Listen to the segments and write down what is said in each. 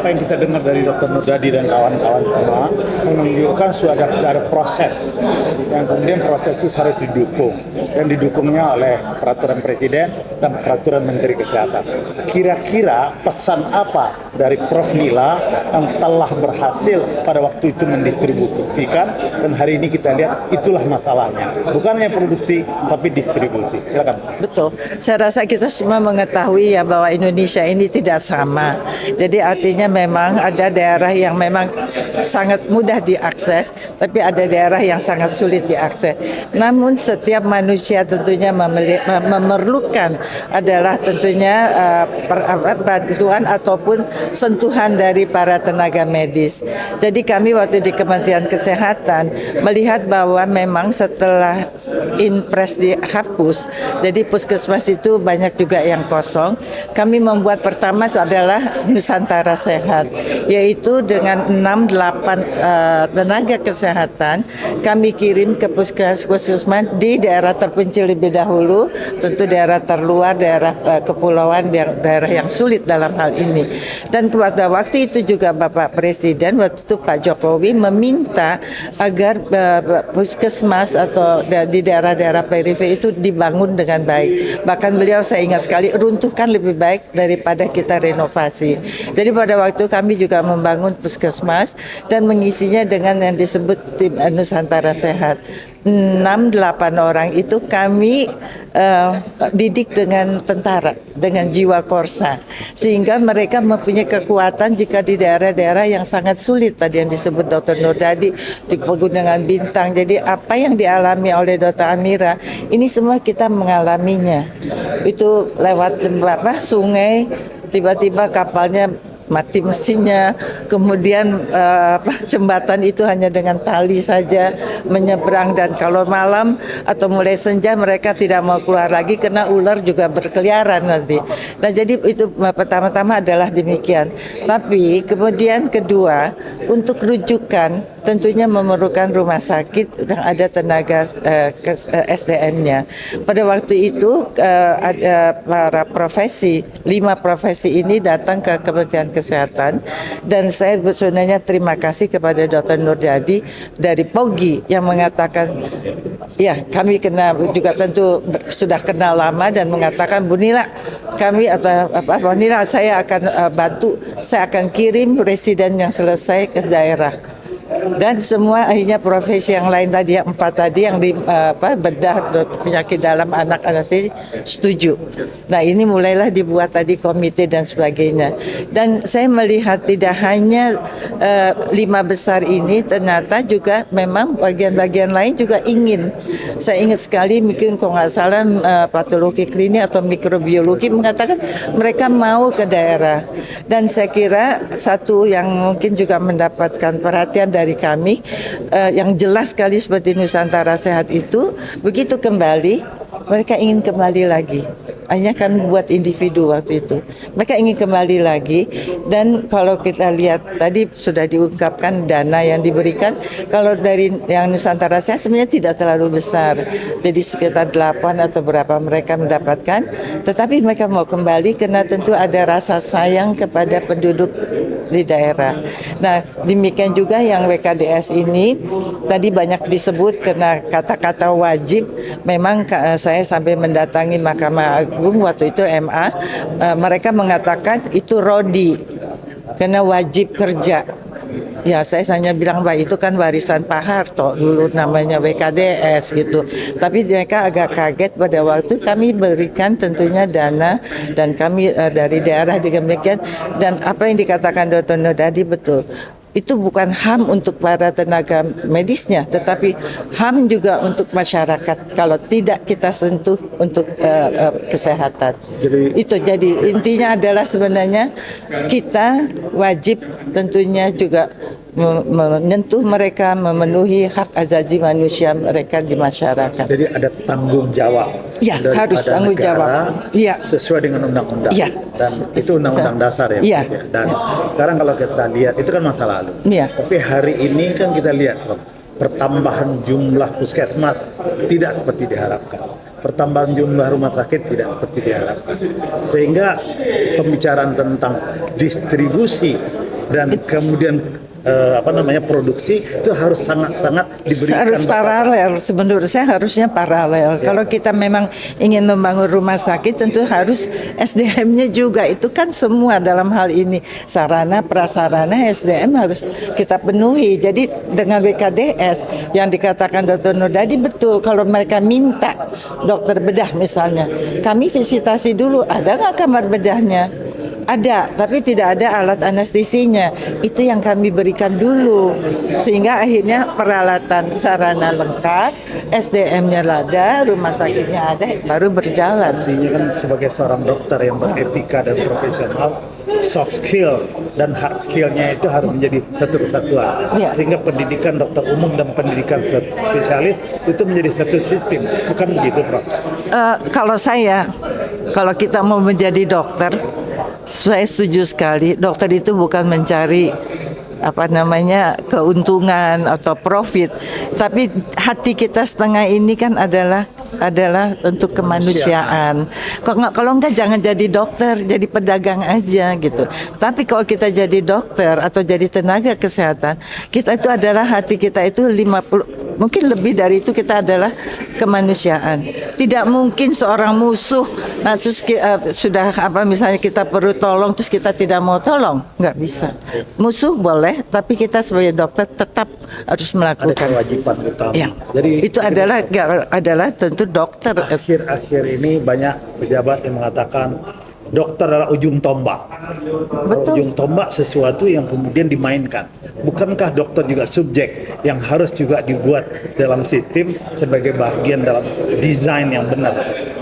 apa yang kita dengar dari Dr. Nurdadi dan kawan-kawan semua menunjukkan sudah ada proses yang kemudian proses itu harus didukung dan didukungnya oleh peraturan presiden dan peraturan menteri kesehatan. Kira-kira pesan apa dari Prof. Nila yang telah berhasil pada waktu itu mendistribusikan dan hari ini kita lihat itulah masalahnya, bukan hanya produksi tapi distribusi. Silakan. Betul. Saya rasa kita semua mengetahui ya bahwa Indonesia ini tidak sama. Jadi artinya memang ada daerah yang memang sangat mudah diakses, tapi ada daerah yang sangat sulit diakses. Namun setiap manusia tentunya memerlukan adalah tentunya bantuan ataupun sentuhan dari para tenaga medis. Jadi kami waktu di Kementerian Kesehatan melihat bahwa memang setelah Inpres dihapus, jadi puskesmas itu banyak juga yang kosong. Kami membuat pertama itu adalah Nusantara Sehat, yaitu dengan 6-8 tenaga kesehatan kami kirim ke puskesmas di daerah terpencil lebih dahulu, tentu daerah terluar, daerah kepulauan, daerah yang sulit dalam hal ini. Dan pada waktu itu juga Bapak Presiden, waktu itu Pak Jokowi meminta agar puskesmas atau di daerah-daerah periferi itu dibangun dengan baik. Bahkan beliau, saya ingat sekali, runtuhkan lebih baik daripada kita renovasi. Jadi pada waktu kami juga membangun puskesmas dan mengisinya dengan yang disebut tim Nusantara Sehat. 6-8 orang itu kami didik dengan tentara, dengan jiwa korsa, sehingga mereka mempunyai kekuatan jika di daerah-daerah yang sangat sulit tadi yang disebut Dr. Nurdadi di Pegunungan Bintang. Jadi apa yang dialami oleh Dr. Amira ini semua kita mengalaminya. Itu lewat sungai, tiba-tiba kapalnya mati mesinnya, kemudian jembatan itu hanya dengan tali saja menyeberang, dan kalau malam atau mulai senja mereka tidak mau keluar lagi karena ular juga berkeliaran nanti. Nah jadi itu pertama-tama adalah demikian. Tapi kemudian kedua, untuk rujukan tentunya memerlukan rumah sakit yang ada tenaga SDM-nya. Pada waktu itu ada para profesi, 5 profesi ini datang ke Kementerian Kesehatan, dan saya sebenarnya terima kasih kepada Dr. Nurdadi dari POGI yang mengatakan, ya kami juga tentu sudah kenal lama, dan mengatakan, Bu Nila, kami Bu Nila, saya akan bantu, saya akan kirim residen yang selesai ke daerah. Dan semua akhirnya profesi yang lain tadi, yang 4 tadi yang di bedah penyakit dalam anak anestesi setuju. Nah ini mulailah dibuat tadi komite dan sebagainya. Dan saya melihat tidak hanya 5 besar ini, ternyata juga memang bagian-bagian lain juga ingin. Saya ingat sekali, mungkin kalau nggak salah patologi klinik atau mikrobiologi mengatakan mereka mau ke daerah. Dan saya kira satu yang mungkin juga mendapatkan perhatian dari kami, yang jelas sekali seperti Nusantara Sehat itu, begitu kembali mereka ingin kembali lagi. Hanya kami buat individu waktu itu. Mereka ingin kembali lagi, dan kalau kita lihat tadi sudah diungkapkan dana yang diberikan, kalau dari yang Nusantara Sehat sebenarnya tidak terlalu besar. Jadi sekitar 8 atau berapa mereka mendapatkan, tetapi mereka mau kembali karena tentu ada rasa sayang kepada penduduk di daerah. Nah, demikian juga yang WKDS ini tadi banyak disebut karena kata-kata wajib. Memang saya sampai mendatangi Mahkamah Agung waktu itu MA, mereka mengatakan itu rodi karena wajib kerja. Ya, saya hanya bilang, Mbak, itu kan warisan Pak Harto dulu namanya WKDS gitu. Tapi mereka agak kaget pada waktu kami berikan tentunya dana, dan kami dari daerah demikian. Dan apa yang dikatakan Dr. Nurdadi betul. Itu bukan HAM untuk para tenaga medisnya, tetapi HAM juga untuk masyarakat kalau tidak kita sentuh untuk kesehatan. Jadi intinya adalah sebenarnya kita wajib tentunya juga menyentuh mereka, memenuhi hak asasi manusia mereka di masyarakat. Jadi ada tanggung jawab. Ya, harus tanggung jawab. Ya. Sesuai dengan undang-undang. Ya. Dan itu undang-undang dasar ya. Ya. Dan sekarang kalau kita lihat itu kan masa lalu. Ya. Tapi hari ini kan kita lihat pertambahan jumlah puskesmas tidak seperti diharapkan. Pertambahan jumlah rumah sakit tidak seperti diharapkan. Sehingga pembicaraan tentang distribusi dan kemudian produksi itu harus sangat-sangat diberikan harus paralel. Menurut saya harusnya paralel. Kalau kita memang ingin membangun rumah sakit, tentu harus SDM-nya juga. Itu kan semua dalam hal ini sarana prasarana SDM harus kita penuhi. Jadi dengan WKDS yang dikatakan Dr. Nurdadi betul. Kalau mereka minta dokter bedah misalnya, kami visitasi dulu, ada nggak kamar bedahnya? Ada, tapi tidak ada alat anestesinya. Itu yang kami berikan dulu. Sehingga akhirnya peralatan sarana lengkap, SDM-nya ada, rumah sakitnya ada, baru berjalan. Artinya kan sebagai seorang dokter yang beretika dan profesional, soft skill dan hard skill-nya itu harus menjadi satu kesatuan. Ya. Sehingga pendidikan dokter umum dan pendidikan spesialis itu menjadi satu sistem. Bukan begitu, Prof? Kalau kita mau menjadi dokter, saya setuju sekali. Dokter itu bukan mencari keuntungan atau profit, tapi hati kita setengah ini kan adalah untuk kemanusiaan. Kalau enggak jangan jadi dokter, jadi pedagang aja gitu. Tapi kalau kita jadi dokter atau jadi tenaga kesehatan, kita itu adalah hati kita itu 50, mungkin lebih dari itu, kita adalah kemanusiaan. Tidak mungkin seorang musuh, nah terus misalnya kita perlu tolong terus kita tidak mau tolong, nggak bisa. Musuh boleh, tapi kita sebagai dokter tetap harus melakukan. Ada kewajiban utama. Ya. Jadi itu adalah tentu dokter. Akhir-akhir ini banyak pejabat yang mengatakan dokter adalah ujung tombak. Betul. Ujung tombak sesuatu yang kemudian dimainkan. Bukankah dokter juga subjek yang harus juga dibuat dalam sistem sebagai bagian dalam desain yang benar,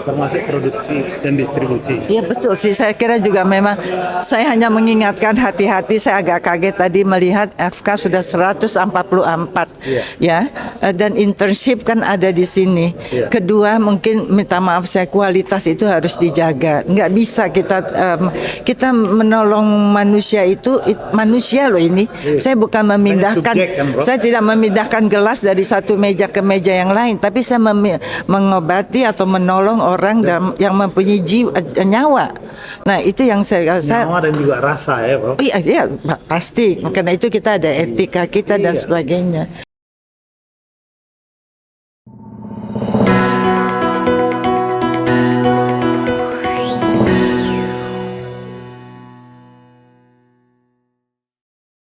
termasuk produksi dan distribusi? Iya betul sih, saya kira juga memang saya hanya mengingatkan hati-hati. Saya agak kaget tadi melihat FK sudah 144 ya, dan internship kan ada di sini. Kedua, mungkin minta maaf saya, kualitas itu harus dijaga. Nggak bisa kita menolong manusia itu manusia loh ini. Saya bukan memindahkan, saya tidak memindahkan gelas dari satu meja ke meja yang lain, tapi saya mengobati atau menolong orang yang mempunyai nyawa. Nah itu yang saya rasa. Nyawa dan juga rasa ya, Bro. Iya, pasti. Karena itu kita ada etika kita dan sebagainya.